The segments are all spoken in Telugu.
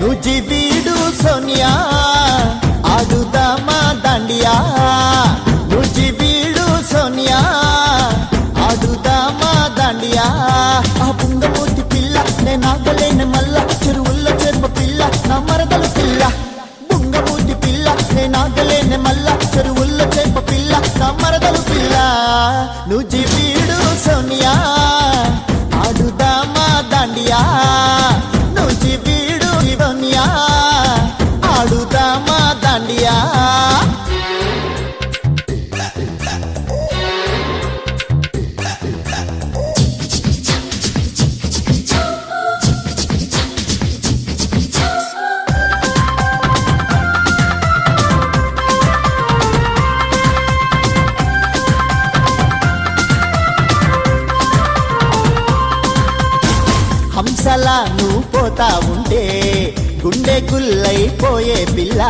నుజివీడు సోనియా ఆడుదామా దండియా నుజివీడు సోనియా ఆడుదామా దండియా ఆ బుంగమూతి పిల్ల నేనాగలేని మల్ల చెరువుల్లో చెరుమ పిల్ల నా మరదలు పిల్ల బుంగమూతి పిల్ల నేనాగలేని మల్ల చెరువుల్లో చేప పిల్ల నా మరదలు పిల్ల నుజివీడు సోనియా ఆడుదామా దండియా నుజివీడు సోనియా ఆడుదామా దండియా హంసలా నువ్వు పోతా ఉంటే గుండె గుల్లైపోయే పిల్ల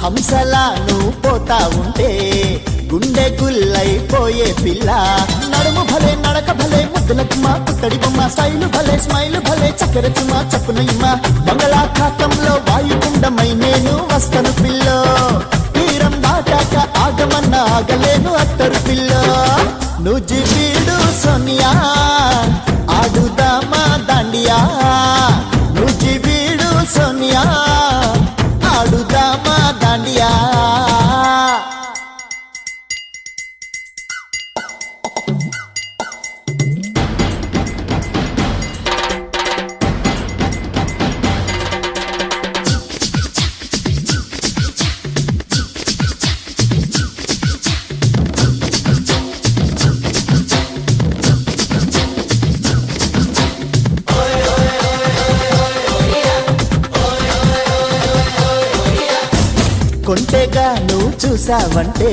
హంసలా నువ్వు పోతా ఉంటే గుండె గుల్లైపోయే పిల్ల నడుము భలే నడక భలే ముద్దులకుమా పుత్తడి బొమ్మ స్టైలు భలే స్మైలు భలే చక్కెర చుమా చప్పునయ్యమ్మ బంగాళాఖాతంలో వాయుగుండమై నేను వస్తను పిల్లో తీరం దాటాక ఆగమన్న ఆగలేను అత్తరు పిల్ల నుజివీడు సోనియా ఆడుదామా దండియా నుజివీడు సోనియా ఆడుదామా దండియా కొంటెగా నువ్వు చూసావంటే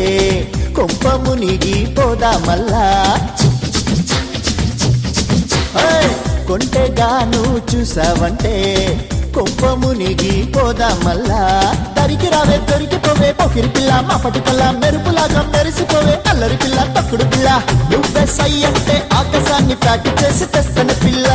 కొంప మునిగి పోదా మల్లా కొంటెగా నువ్వు చూసావంటే కొంప మునిగి పోదా మల్లా దరికి రావే దొరికిపోవే పొకిరి పిల్ల మాపటి పిల్ల మెరుపులాగా మెరిసిపోవే అల్లరి పిల్ల తక్కుడు పిల్ల నువ్వే సై అంటే ఆకాశాన్ని ప్యాక్ చేసి తెస్తన పిల్ల